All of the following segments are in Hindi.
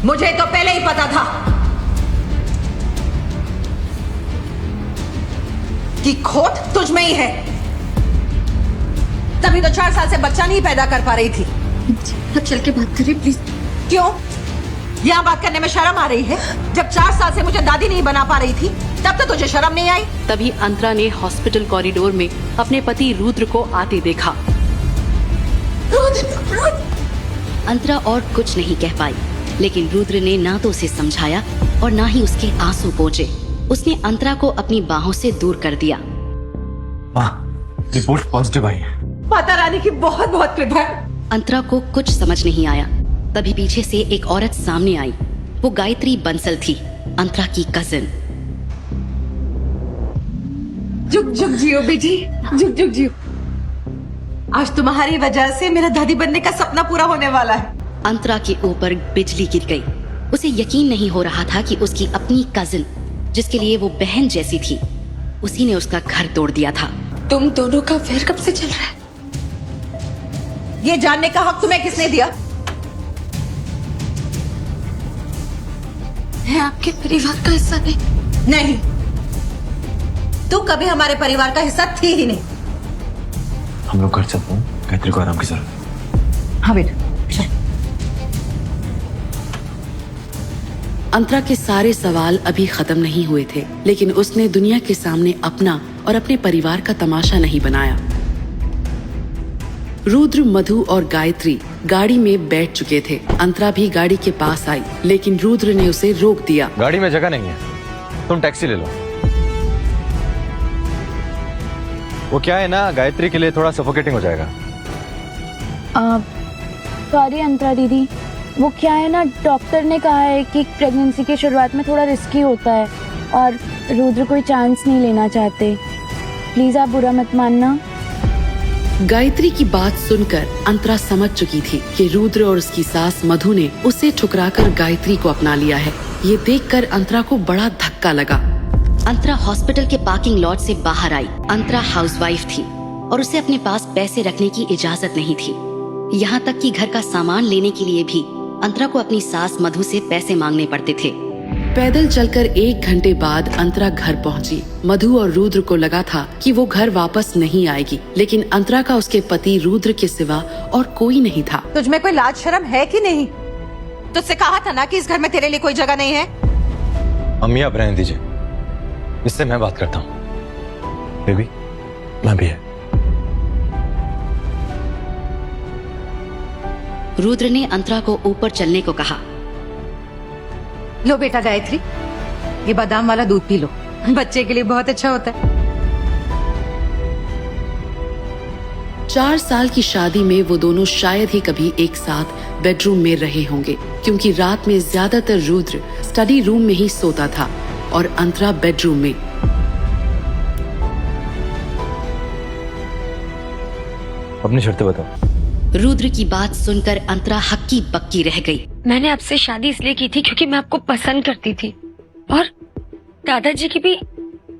मुझे तो पहले ही पता था कि खोट तुझ में ही है। तभी तो 4 साल से बच्चा नहीं पैदा कर पा रही थी। अब चल के बात करिए प्लीज। क्यों? यहाँ बात करने में शर्म आ रही है? जब 4 साल से मुझे दादी नहीं बना पा रही थी तब तो तुझे शर्म नहीं आई? तभी अंतरा ने हॉस्पिटल कॉरिडोर में अपने पति रुद्र को आते देखा। अंतरा और कुछ नहीं कह पाई, लेकिन रुद्र ने ना तो उसे समझाया और ना ही उसके आंसू पोंछे। उसने अंतरा को अपनी बाहों से दूर कर दिया। रिपोर्ट पॉजिटिव आई है। माता रानी की बहुत बहुत कृपा है। अंतरा को कुछ समझ नहीं आया। तभी पीछे से एक औरत सामने आई। वो गायत्री बंसल थी, अंतरा की कजिन। जुग जुग जियो बेटी, जुग जुग जियो। आज तुम्हारी वजह से मेरा दादी बनने का सपना पूरा होने वाला है। अंतरा के ऊपर बिजली गिर गई। उसे यकीन नहीं हो रहा था कि उसकी अपनी कजिन, जिसके लिए वो बहन जैसी थी, उसी ने उसका घर तोड़ दिया था। तुम दोनों का अफेयर कब से चल रहा है? ये जानने का हक तुम्हें किसने दिया? मैं आपके परिवार का हिस्सा नहीं। नहीं, तू कभी हमारे परिवार का हिस्सा थी ही नहीं। हम लोग घर चलते हैं, गायत्री को आराम की जरूरत है। हाँ बेटा। अंतरा के सारे सवाल अभी खत्म नहीं हुए थे, लेकिन उसने दुनिया के सामने अपना और अपने परिवार का तमाशा नहीं बनाया। रुद्र, मधु और गायत्री गाड़ी में बैठ चुके थे। अंतरा भी गाड़ी के पास आई, लेकिन रुद्र ने उसे रोक दिया। गाड़ी में जगह नहीं है, तुम टैक्सी ले लो। वो क्या है ना, गायत्री के लिए थोड़ा सफोकेटिंग हो जाएगा। सॉरी अंतरा दीदी, वो क्या है ना, डॉक्टर ने कहा है कि प्रेगनेंसी के शुरुआत में थोड़ा रिस्की होता है और रुद्र कोई चांस नहीं लेना चाहते। प्लीज आप बुरा मत मानना। गायत्री की बात सुनकर अंतरा समझ चुकी थी कि रुद्र और उसकी सास मधु ने उसे ठुकराकर गायत्री को अपना लिया है। ये देखकर अंतरा को बड़ा धक्का लगा। अंतरा हॉस्पिटल के पार्किंग लॉट से बाहर आई। अंतरा हाउसवाइफ थी और उसे अपने पास पैसे रखने की इजाजत नहीं थी। यहाँ तक कि घर का सामान लेने के लिए भी अंतरा को अपनी सास मधु से पैसे मांगने पड़ते थे। पैदल चलकर 1 घंटे बाद अंतरा घर पहुंची। मधु और रुद्र को लगा था कि वो घर वापस नहीं आएगी, लेकिन अंतरा का उसके पति रुद्र के सिवा और कोई नहीं था। तुझ में कोई लाज शर्म है कि नहीं? तुझसे कहा था ना कि इस घर में तेरे लिए कोई जगह नहीं है। अम्मी आप रहने दीजिए, इससे मैं बात करता हूँ। बेबी, मैं भी है। रुद्र ने अंतरा को ऊपर चलने को कहा। लो बेटा गायत्री, ये बादाम वाला दूध पी लो, बच्चे के लिए बहुत अच्छा होता है। 4 साल की शादी में वो दोनों शायद ही कभी एक साथ बेडरूम में रहे होंगे, क्योंकि रात में ज्यादातर रुद्र स्टडी रूम में ही सोता था और अंतरा बेडरूम में। अपनी शर्तें बताओ। रुद्र की बात सुनकर अंतरा हक्की बक्की रह गई। मैंने आपसे शादी इसलिए की थी क्योंकि मैं आपको पसंद करती थी और दादाजी की भी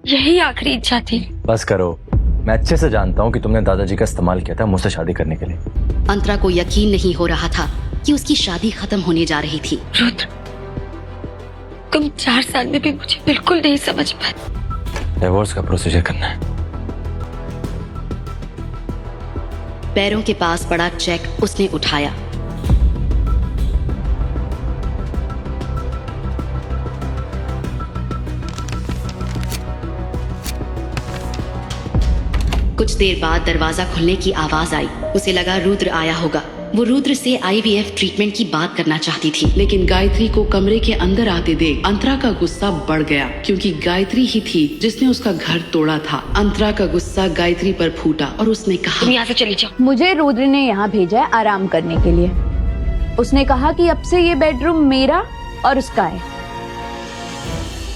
यही आखिरी इच्छा थी। बस करो, मैं अच्छे से जानता हूँ कि तुमने दादाजी का इस्तेमाल किया था मुझसे शादी करने के लिए। अंतरा को यकीन नहीं हो रहा था कि उसकी शादी खत्म होने जा रही थी। रुद्र, तुम 4 साल में भी मुझे बिल्कुल नहीं समझ पाए। डिवोर्स का प्रोसीजर करना है। पैरों के पास पड़ा चेक उसने उठाया। कुछ देर बाद दरवाजा खुलने की आवाज आई। उसे लगा रुद्र आया होगा। वो रुद्र से IVF ट्रीटमेंट की बात करना चाहती थी, लेकिन गायत्री को कमरे के अंदर आते देख अंतरा का गुस्सा बढ़ गया, क्योंकि गायत्री ही थी जिसने उसका घर तोड़ा था। अंतरा का गुस्सा गायत्री पर फूटा और उसने कहा, तुम यहाँ से चली जाओ। मुझे रुद्र ने यहाँ भेजा है आराम करने के लिए। उसने कहा कि अब से ये बेडरूम मेरा और उसका है।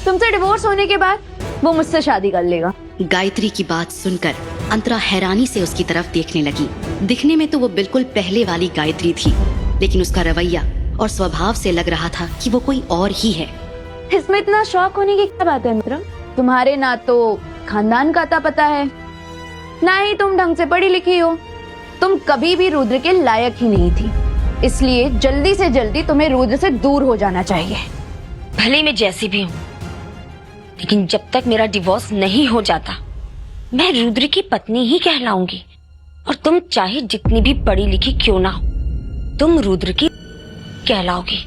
तुमसे डिवोर्स होने के बाद वो मुझसे शादी कर लेगा। गायत्री की बात सुनकर अंतरा हैरानी से उसकी तरफ देखने लगी। दिखने में तो वो बिल्कुल पहले वाली गायत्री थी, लेकिन उसका रवैया और स्वभाव से लग रहा था कि वो कोई और ही है। इसमें इतना शौक होने की क्या बात है अंतरा? तुम्हारे ना तो खानदान का अता पता है, ना ही तुम ढंग से पढ़ी लिखी हो। तुम कभी भी रुद्र के लायक ही नहीं थी। इसलिए जल्दी से जल्दी तुम्हें रुद्र से दूर हो जाना चाहिए। भले मैं जैसी भी हूँ, लेकिन जब तक मेरा डिवोर्स नहीं हो जाता मैं रुद्र की पत्नी ही कहलाऊंगी। और तुम चाहे जितनी भी पढ़ी लिखी क्यों ना हो, तुम रुद्र की कहलाओगी।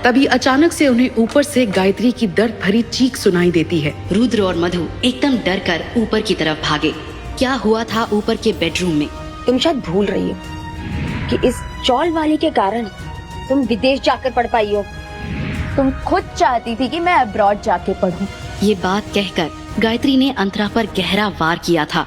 तभी अचानक से उन्हें ऊपर से गायत्री की दर्द भरी चीख सुनाई देती है। रुद्र और मधु एकदम डर कर ऊपर की तरफ भागे। क्या हुआ था ऊपर के बेडरूम में? तुम शायद भूल रही हो कि इस चौल वाली के कारण तुम विदेश जाकर पढ़ पाई हो। तुम खुद चाहती थी कि मैं अब्रॉड जाके पढूं। ये बात कहकर गायत्री ने अंतरा पर गहरा वार किया था,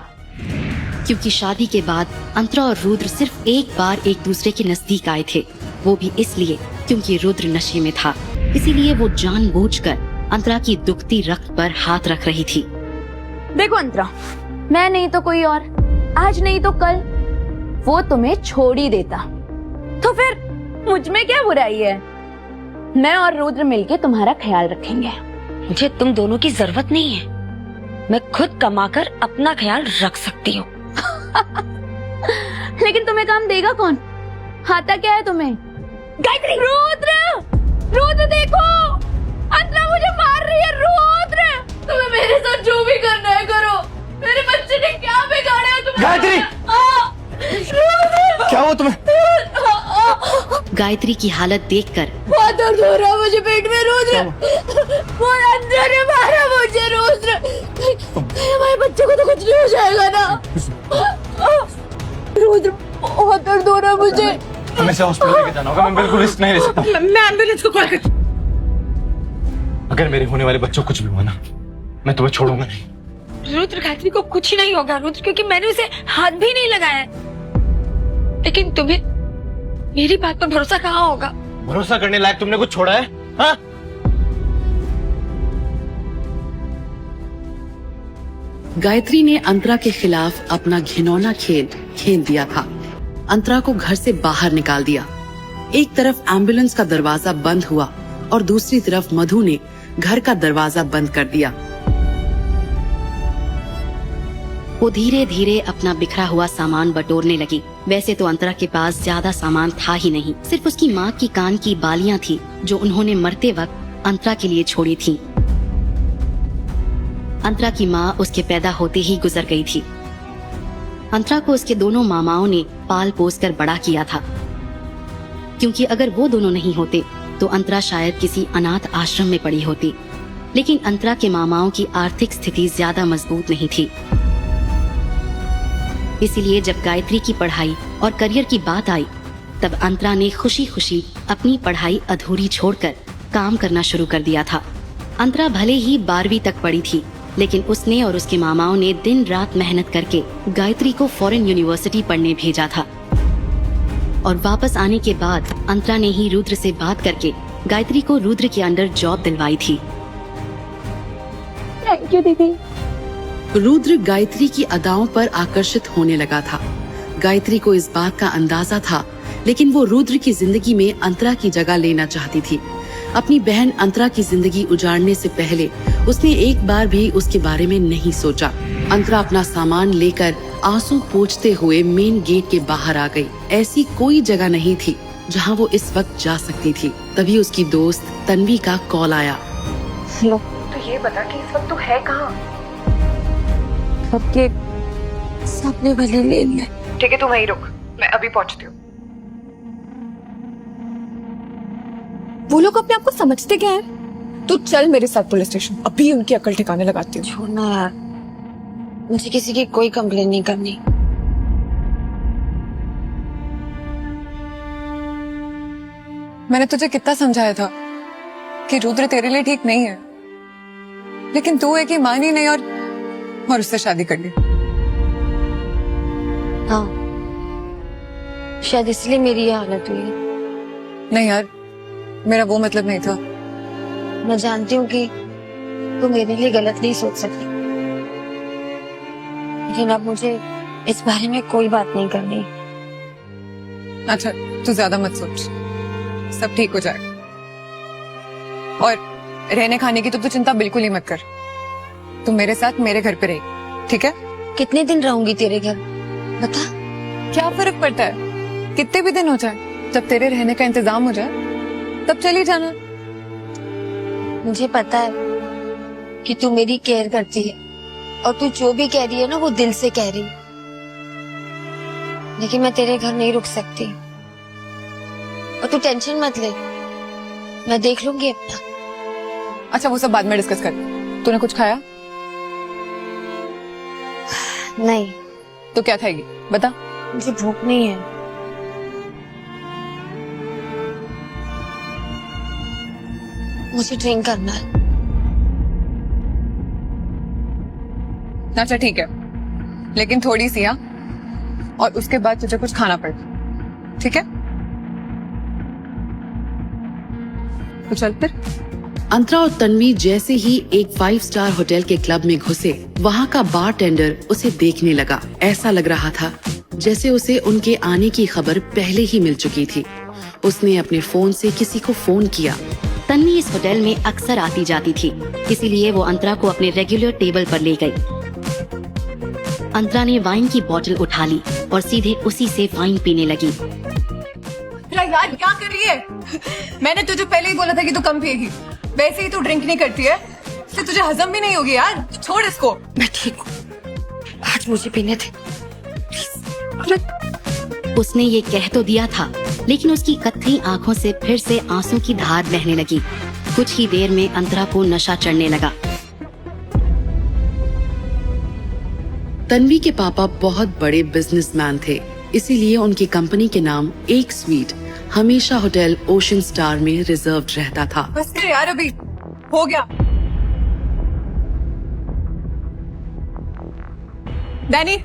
क्योंकि शादी के बाद अंतरा और रुद्र सिर्फ एक बार एक दूसरे के नजदीक आए थे, वो भी इसलिए क्योंकि रुद्र नशे में था। इसीलिए वो जानबूझकर अंतरा की दुखती रक्त पर हाथ रख रही थी। देखो अंतरा, मैं नहीं तो कोई और, आज नहीं तो कल वो तुम्हें छोड़ ही देता, तो फिर मुझ में क्या बुराई है? मैं और रुद्र मिलके तुम्हारा ख्याल रखेंगे। मुझे तुम दोनों की जरूरत नहीं है, मैं खुद कमाकर अपना ख्याल रख सकती हूँ। लेकिन तुम्हें काम देगा कौन? आता क्या है तुम्हें? गायत्री! रुद्र! रुद्र देखो! अंतरा मुझे मार रही है। रुद्र! तुम्हें मेरे साथ जो भी करना है करो। मेरे बच्चे ने क्या बिगाड़ा है तुम्हें? गायत्री! रुद्र! क्या हुआ तुम्हें? गायत्री की हालत देखकर बहुत दर्द हो रहा है मुझे पेट में। रुद्र! वो अंतरा ने मारा मुझे। रुद्र! हमारे बच्चे को तो कुछ नहीं हो जाएगा ना? रुद्र, बहुत दर्द हो रहा है मुझे। हमें से हॉस्पिटल लेके जाना होगा, मैं बिल्कुल रिस्क नहीं ले सकता। मैं एम्बुलेंस को कॉल कर। अगर मेरे होने वाले बच्चों को कुछ भी हुआ ना, मैं तुम्हें छोड़ूंगा नहीं। रुद्र, गायत्री को कुछ ही नहीं होगा रुद्र, क्योंकि मैंने उसे हाथ भी नहीं लगाया है। लेकिन तुम्हें मेरी बात पर भरोसा कहाँ होगा? भरोसा करने लायक तुमने कुछ छोड़ा है? हाँ? गायत्री ने अंतरा के खिलाफ अपना घिनौना खेल खेल दिया था। अंतरा को घर से बाहर निकाल दिया। एक तरफ एम्बुलेंस का दरवाजा बंद हुआ और दूसरी तरफ मधु ने घर का दरवाजा बंद कर दिया। वो धीरे धीरे अपना बिखरा हुआ सामान बटोरने लगी। वैसे तो अंतरा के पास ज्यादा सामान था ही नहीं, सिर्फ उसकी माँ की कान की बालियां थी जो उन्होंने मरते वक्त अंतरा के लिए छोड़ी थी। अंतरा की माँ उसके पैदा होते ही गुजर गई थी। अंतरा को उसके दोनों मामाओं ने पाल पोस कर बड़ा किया था, क्योंकि अगर वो दोनों नहीं होते तो अंतरा शायद किसी अनाथ आश्रम में पड़ी होती। लेकिन अंतरा के मामाओं की आर्थिक स्थिति ज्यादा मजबूत नहीं थी। इसीलिए जब गायत्री की पढ़ाई और करियर की बात आई, तब अंतरा ने खुशी खुशी अपनी पढ़ाई अधूरी छोड़कर काम करना शुरू कर दिया था। अंतरा भले ही 12वीं तक पढ़ी थी, लेकिन उसने और उसके मामाओं ने दिन रात मेहनत करके गायत्री को फॉरेन यूनिवर्सिटी पढ़ने भेजा था। और वापस आने के बाद अंतरा ने ही रुद्र से बात करके गायत्री को रुद्र के अंडर जॉब दिलवाई थी। थैंक यू दीदी। रुद्र गायत्री की अदाओं पर आकर्षित होने लगा था। गायत्री को इस बात का अंदाजा था, लेकिन वो रुद्र की जिंदगी में अंतरा की जगह लेना चाहती थी। अपनी बहन अंतरा की जिंदगी उजाड़ने से पहले उसने एक बार भी उसके बारे में नहीं सोचा। अंतरा अपना सामान लेकर आंसू पोंछते हुए मेन गेट के बाहर आ गई। ऐसी कोई जगह नहीं थी जहां वो इस वक्त जा सकती थी। तभी उसकी दोस्त तन्वी का कॉल आया। लो, तो ये बता कि इस वक्त तू है कहाँ? सबके सपने भले ले लिए। ठीक है, तू वहीं रुक, मैं अभी पहुंचती हूँ। वो लोग अपने आप को समझते क्या है? तू चल मेरे साथ पुलिस स्टेशन, अभी उनकी अकल ठिकाने लगाती हूँ। छोड़ना यार, मुझे किसी की कोई कंप्लेन नहीं करनी। मैंने तुझे कितना समझाया था कि रुद्र तेरे लिए ठीक नहीं है, लेकिन तू है कि मानी नहीं और उससे शादी कर ली। हाँ, शायद इसलिए मेरी ये हालत हुई है। नहीं यार, मेरा वो मतलब नहीं था। मैं जानती हूँ कि तू मेरे लिए गलत नहीं सोच सकती, लेकिन अब मुझे इस बारे में कोई बात नहीं करनी। अच्छा, तू ज्यादा मत सोच, सब ठीक हो जाएगा। और रहने खाने की तो तू चिंता बिल्कुल ही मत कर। तू मेरे साथ मेरे घर पे रही, ठीक है? कितने दिन रहूंगी तेरे घर बता? क्या फर्क पड़ता है कितने भी दिन हो जाए, जब तेरे रहने का इंतजाम हो जाए तब चली जाना। मुझे पता है कि तू मेरी केयर करती है और तू जो भी कह रही है ना वो दिल से कह रही है, लेकिन मैं तेरे घर नहीं रुक सकती। और तू टेंशन मत ले, मैं देख लूंगी अपना। अच्छा वो सब बाद में डिस्कस कर। तूने कुछ खाया? नहीं। तो क्या खाएगी बता। मुझे भूख नहीं है। मुझे ड्रिंक करना है। अच्छा ठीक है, लेकिन थोड़ी सी हाँ, और उसके बाद तुझे कुछ खाना पड़े, ठीक है? तो चल फिर। अंतरा और तन्वी जैसे ही एक 5 स्टार होटल के क्लब में घुसे, वहाँ का बारटेंडर उसे देखने लगा। ऐसा लग रहा था जैसे उसे उनके आने की खबर पहले ही मिल चुकी थी। उसने अपने फोन से किसी को फोन किया। तन्वी इस होटल में अक्सर आती जाती थी, इसीलिए वो अंतरा को अपने रेगुलर टेबल पर ले गई। अंतरा ने वाइन की बोतल उठा ली और सीधे उसी से वाइन पीने लगी। यार क्या कर रही है? मैंने तुझे पहले ही बोला था कि तू कम पिएगी। वैसे ही तू ड्रिंक नहीं करती है, इसलिए तुझे हजम भी नहीं होगी यार। छोड़ इसको। मैं ठीक हूँ, आज मुझे पीने थे। उसने ये कह तो दिया था, लेकिन उसकी कत्थई आंखों से फिर से आंसू की धार बहने लगी। कुछ ही देर में अंतरा को नशा चढ़ने लगा। तन्वी के पापा बहुत बड़े बिजनेसमैन थे, इसीलिए उनकी कंपनी के नाम एक स्वीट हमेशा होटल ओशन स्टार में रिजर्व्ड रहता था। बस कर यार, अभी हो गया। डैनी,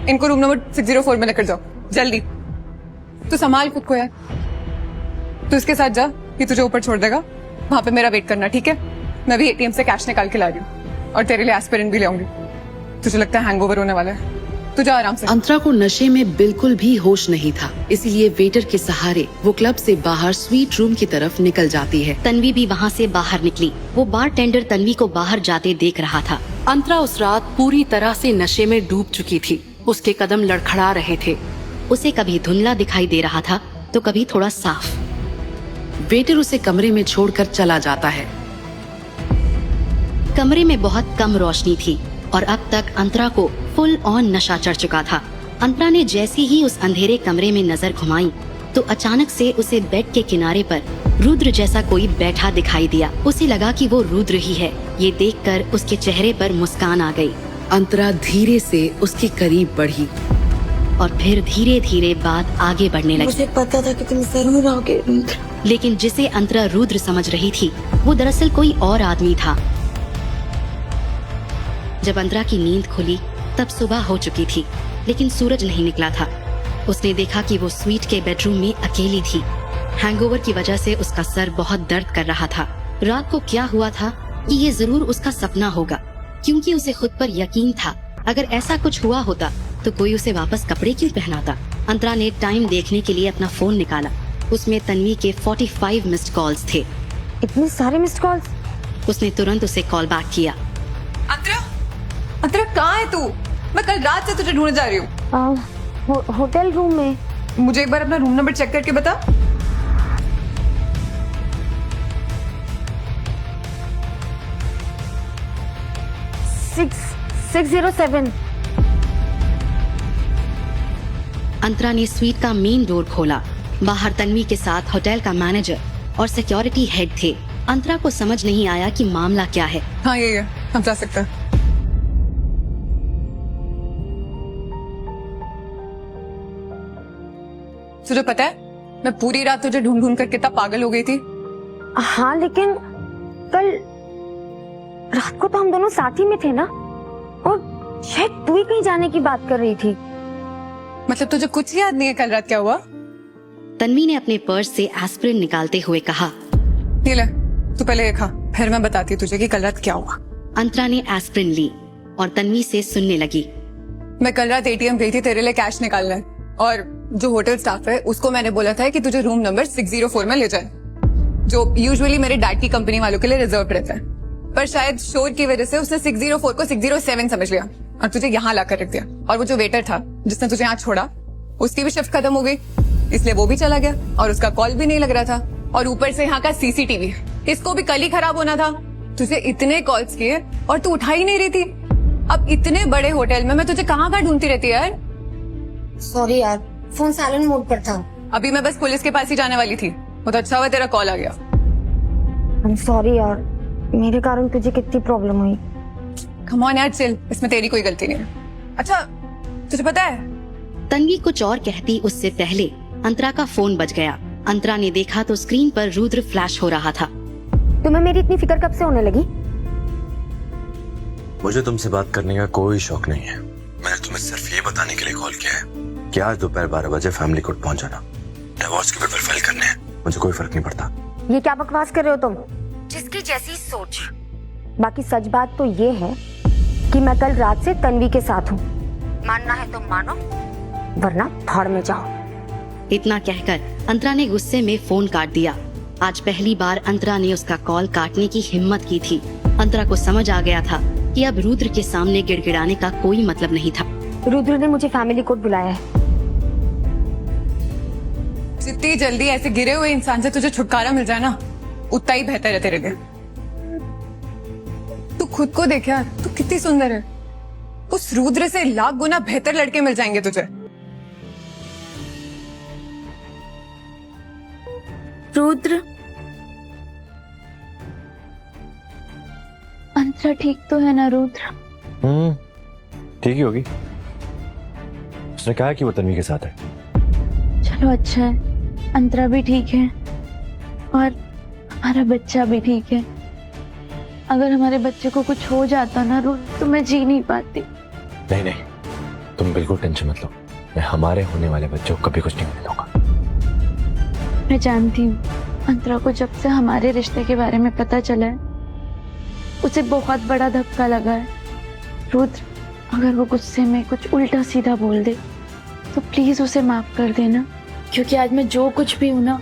इनको रूम नंबर 604 में लेकर जाओ जल्दी। तू संभाल खुद को यार। तू इसके साथ जा, ये तुझे ऊपर छोड़ देगा। वहां पे मेरा वेट करना, ठीक है? मैं भी एटीएम से कैश निकाल के ला रही हूँ और तेरे लिए एस्पिरिन भी ले आऊंगी। तुझे लगता है हैंगओवर होने वाला है? तू जा आराम से। अंतरा को नशे में बिल्कुल भी होश नहीं था, इसीलिए वेटर के सहारे वो क्लब से बाहर स्वीट रूम की तरफ निकल जाती है। तन्वी भी वहाँ से बाहर निकली। वो बारटेंडर तन्वी को बाहर जाते देख रहा था। अंतरा उस रात पूरी तरह से नशे में डूब चुकी थी। उसके कदम लड़खड़ा रहे थे। उसे कभी धुंधला दिखाई दे रहा था तो कभी थोड़ा साफ। वेटर उसे कमरे में छोड़कर चला जाता है। कमरे में बहुत कम रोशनी थी और अब तक अंतरा को फुल ऑन नशा चढ़ चुका था। अंतरा ने जैसे ही उस अंधेरे कमरे में नजर घुमाई तो अचानक से उसे बेड के किनारे पर रुद्र जैसा कोई बैठा दिखाई दिया। उसे लगा कि वो रुद्र ही है। ये देखकर उसके चेहरे पर मुस्कान आ गई। अंतरा धीरे से उसके करीब बढ़ी और फिर धीरे धीरे बात आगे बढ़ने लगी। मुझे पता था कि तुम जरूर आओगे रुद्र। लेकिन जिसे अंतरा रुद्र समझ रही थी वो दरअसल कोई और आदमी था। जब अंतरा की नींद खुली तब सुबह हो चुकी थी, लेकिन सूरज नहीं निकला था। उसने देखा कि वो स्वीट के बेडरूम में अकेली थी। हैंगओवर की वजह से उसका सर बहुत दर्द कर रहा था। रात को क्या हुआ था कि ये जरूर उसका सपना होगा, क्योंकि उसे खुद पर यकीन था अगर ऐसा कुछ हुआ होता तो कोई उसे वापस कपड़े क्यों पहनाता। अंतरा ने टाइम देखने के लिए अपना फोन निकाला। उसमें तन्वी के 45 मिस्ड कॉल्स थे। इतने सारे मिस्ड कॉल्स? उसने तुरंत उसे कॉल बैक किया। अंतरा कहाँ है तू? मैं कल रात से तुझे ढूंढ जा रही हूँ। होटल रूम में। मुझे एक बार अपना रूम नंबर चेक करके बता। सिक्स 607। अंतरा ने स्वीट का मेन डोर खोला। बाहर तन्वी के साथ होटल का मैनेजर और सिक्योरिटी हेड थे। अंतरा को समझ नहीं आया कि मामला क्या है। हाँ ये है, हम जा सकते हैं। तुझे पता है मैं पूरी रात तुझे ढूंढ ढूंढ कर कितना पागल हो गई थी। हाँ लेकिन कल रात को तो हम दोनों साथ ही में थे ना, और शायद तू ही कहीं जाने की बात कर रही थी। मतलब तुझे कुछ याद नहीं है कल रात क्या हुआ? तन्वी ने अपने पर्स से एस्पिरिन निकालते हुए कहा। ये ले, तू पहले ये खा, फिर मैं बताती तुझे कि कल रात क्या हुआ। अंतरा ने एस्पिरिन ली और तन्वी से सुनने लगी। मैं कल रात एटीएम गई थी तेरे लिए कैश निकालना है, और जो होटल स्टाफ है उसको मैंने बोला था कि तुझे रूम नंबर 604 में ले जाए, जो यूजुअली मेरे डैड की कंपनी वालों के लिए रिजर्व रहता है। पर शायद शोर की वजह से उसने 604 को 607 समझ लिया और तुझे यहाँ लाकर रख दिया। और वो जो वेटर था जिसने तुझे यहाँ छोड़ा, उसकी भी शिफ्ट खत्म हो गई, इसलिए वो भी चला गया और उसका कॉल भी नहीं लग रहा था। और ऊपर से यहाँ का सीसीटीवी, इसको भी कल ही खराब होना था। तुझे इतने कॉल्स किए और तू उठा ही नहीं रही थी। अब इतने बड़े होटल में मैं तुझे कहाँ ढूंढती रहती है यार। सॉरी यार, फोन साइलेंट मोड पर था। अभी मैं बस पुलिस के पास ही जाने वाली थी। बहुत अच्छा हुआ तेरा कॉल आ गया। I'm sorry यार, मेरे कारण तुझे कितनी प्रॉब्लम हुई। कम ऑन यार, चिल, इसमें तेरी कोई गलती नहीं है। अच्छा तुझे पता है, तन्वी कुछ और कहती उससे पहले अंतरा का फोन बज गया। अंतरा ने देखा तो स्क्रीन पर रुद्र फ्लैश हो रहा था। तुम्हें मेरी इतनी फिक्र कब से होने लगी? मुझे तुमसे बात करने का कोई शौक नहीं है। मैंने तुम्हें सिर्फ ये बताने के लिए कॉल किया है कि आज दोपहर 12 बजे फैमिली कोर्ट पहुंच जाना। डिवोर्स के पेपर फाइल करने हैं, मुझे कोई फर्क नहीं पड़ता। ये क्या बकवास कर रहे हो तुम? जिसकी जैसी सोच। बाकी सच बात तो ये है कि मैं कल रात से तन्वी के साथ हूँ। मानना है तो मानो, वरना भाड़ में जाओ। इतना कहकर अंतरा ने गुस्से में फोन काट दिया। आज पहली बार अंतरा ने उसका कॉल काटने की हिम्मत की थी। अंतरा को समझ आ गया था कि अब रुद्र के सामने गिड़गिड़ाने का कोई मतलब नहीं था। रुद्र ने मुझे फैमिली कोर्ट बुलाया है। जितनी जल्दी ऐसे गिरे हुए इंसान से तुझे छुटकारा मिल जाए ना, उतना ही बेहतर है तेरे लिए। तू खुद को देख यार, तू कितनी सुंदर है। उस रुद्र से लाख गुना बेहतर लड़के मिल जाएंगे तुझे। रुद्र, अंतरा ठीक तो है ना रुद्र? ठीक ही होगी। उसने कहा कि वो तन्वी के साथ है। चलो अच्छा है, अंतरा भी ठीक है और हमारा बच्चा भी ठीक है। अगर हमारे बच्चे को कुछ हो जाता ना रुद्र, तो मैं जी नहीं पाती। नहीं नहीं, तुम बिल्कुल टेंशन मत लो। मैं हमारे होने वाले बच्चों को कभी कुछ नहीं होने दूंगा। मैं जानती हूँ अंतरा को जब से हमारे रिश्ते के बारे में पता चला है, उसे बहुत बड़ा धक्का लगा है। रुद्र, अगर वो गुस्से में कुछ उल्टा सीधा बोल दे तो प्लीज उसे माफ कर देना, क्योंकि आज मैं जो कुछ भी हूँ ना,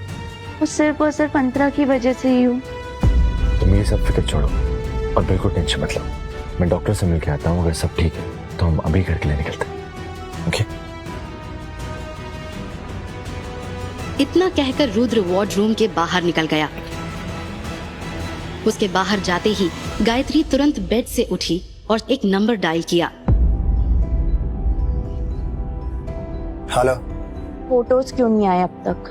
वो सिर्फ और सिर्फ अंतरा की वजह से ही हूँ। तुम ये सब फिक्र छोड़ो और बिल्कुल टेंशन मत लो। मैं डॉक्टर से मिलके आता हूँ, अगर सब ठीक है तो हम अभी घर के लिए निकलते हैं। ओके? इतना कहकर रुद्र वार्डरूम के बाहर निकल गया। उसके बाहर जाते ही गायत्री तुरंत बेड से उठी और एक नंबर डायल किया। हेलो। फोटोज क्यों नहीं आए अब तक?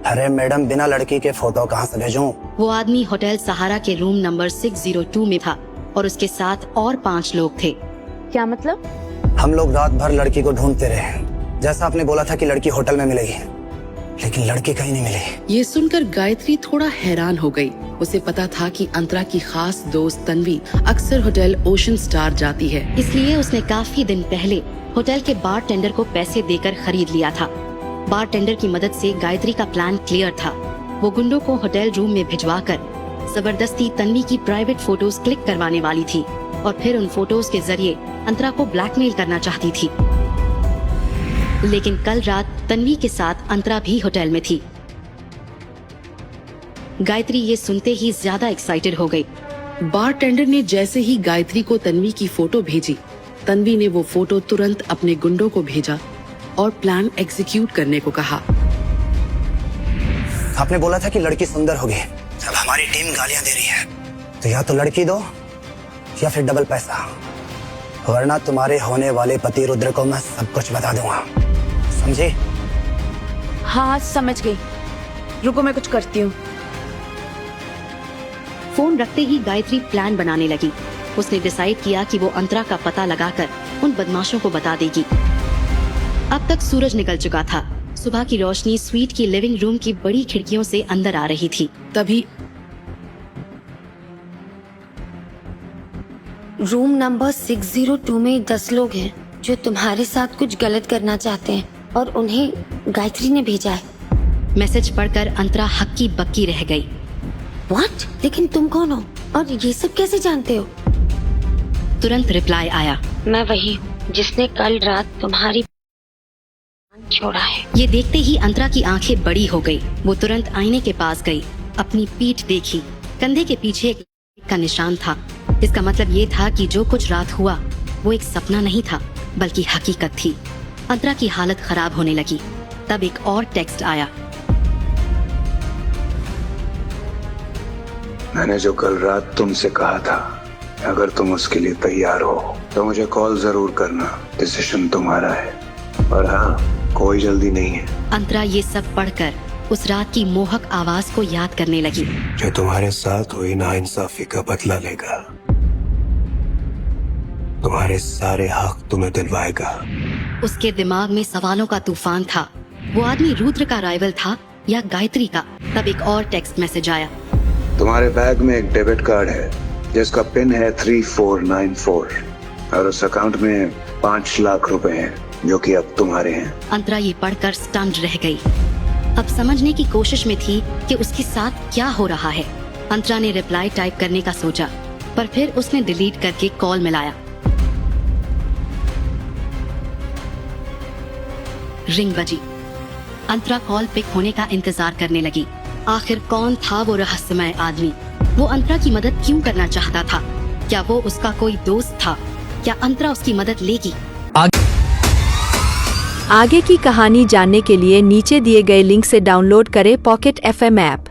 अरे मैडम, बिना लड़की के फोटो कहाँ से भेजूं? वो आदमी होटल सहारा के रूम नंबर 602 में था और उसके साथ और 5 लोग थे। क्या मतलब? हम लोग रात भर लड़की को ढूंढते रहे। जैसा आपने बोला था कि लड़की होटल में मिलेगी, लेकिन लड़की कहीं नहीं मिली। ये सुनकर गायत्री थोड़ा हैरान हो गई। उसे पता था कि अंतरा की खास दोस्त तन्वी अक्सर होटल ओशन स्टार जाती है, इसलिए उसने काफी दिन पहले होटल के बारटेंडर को पैसे देकर खरीद लिया था। बारटेंडर की मदद से गायत्री का प्लान क्लियर था। वो गुंडों को होटल रूम में भिजवाकर जबरदस्ती तन्वी की प्राइवेट फोटोज क्लिक करवाने वाली थी और फिर उन फोटोज के जरिए अंतरा को ब्लैकमेल करना चाहती थी। लेकिन कल रात तन्वी के साथ अंतरा भी होटल में थी। गायत्री ये सुनते ही ज्यादा एक्साइटेड हो गई। बारटेंडर ने जैसे ही गायत्री को तन्वी की फोटो भेजी, तन्वी ने वो फोटो तुरंत अपने गुंडों को भेजा और प्लान एग्जीक्यूट करने को कहा। आपने बोला था कि लड़की सुंदर होगी। अब हमारी टीम गालियां दे रही है, तो या तो लड़की दो या फिर डबल पैसा, वरना तुम्हारे होने वाले पति रुद्र को मैं सब कुछ बता दूंगा। समझे? हाँ समझ गई, रुको मैं कुछ करती हूँ। फोन रखते ही गायत्री प्लान बनाने लगी। उसने डिसाइड किया कि वो अंतरा का पता लगाकर उन बदमाशों को बता देगी। अब तक सूरज निकल चुका था। सुबह की रोशनी स्वीट की लिविंग रूम की बड़ी खिड़कियों से अंदर आ रही थी। तभी रूम नंबर 602 में 10 लोग हैं जो तुम्हारे साथ कुछ गलत करना चाहते हैं और उन्हें गायत्री ने भेजा है। मैसेज पढ़कर अंतरा हक्की बक्की रह गई। व्हाट? लेकिन तुम कौन हो और ये सब कैसे जानते हो? तुरंत रिप्लाई आया, मैं वही हूँ जिसने कल रात तुम्हारी छोड़ा है। ये देखते ही अंतरा की आंखें बड़ी हो गई। वो तुरंत आईने के पास गई, अपनी पीठ देखी। कंधे के पीछे एक का निशान था। इसका मतलब ये था कि जो कुछ रात हुआ वो एक सपना नहीं था बल्कि हकीकत थी। अंतरा की हालत खराब होने लगी। तब एक और टेक्स्ट आया। मैंने जो कल रात तुमसे कहा था, अगर तुम उसके लिए तैयार हो तो मुझे कॉल जरूर करना। डिसीजन तुम्हारा है, और हाँ, कोई जल्दी नहीं है। अंतरा ये सब पढ़कर उस रात की मोहक आवाज को याद करने लगी। जो तुम्हारे साथ हुई नाइंसाफी का बदला लेगा, तुम्हारे सारे हक तुम्हें दिलवाएगा। उसके दिमाग में सवालों का तूफान था। वो आदमी रुद्र का राइवल था या गायत्री का? तब एक और टेक्स्ट मैसेज आया। तुम्हारे बैग में एक डेबिट कार्ड है जिसका पिन है 3494 और उस अकाउंट में 5 लाख रुपए हैं जो कि अब तुम्हारे हैं। अंतरा ये पढ़कर स्टम्ड रह गई। अब समझने की कोशिश में थी कि उसके साथ क्या हो रहा है। अंतरा ने रिप्लाई टाइप करने का सोचा, पर फिर उसने डिलीट करके कॉल मिलाया। रिंग बजी। अंतरा कॉल पिक होने का इंतजार करने लगी। आखिर कौन था वो रहस्यमय आदमी? वो अंतरा की मदद क्यों करना चाहता था? क्या वो उसका कोई दोस्त था? क्या अंतरा उसकी मदद लेगी? आगे की कहानी जानने के लिए नीचे दिए गए लिंक से डाउनलोड करें पॉकेट FM ऐप।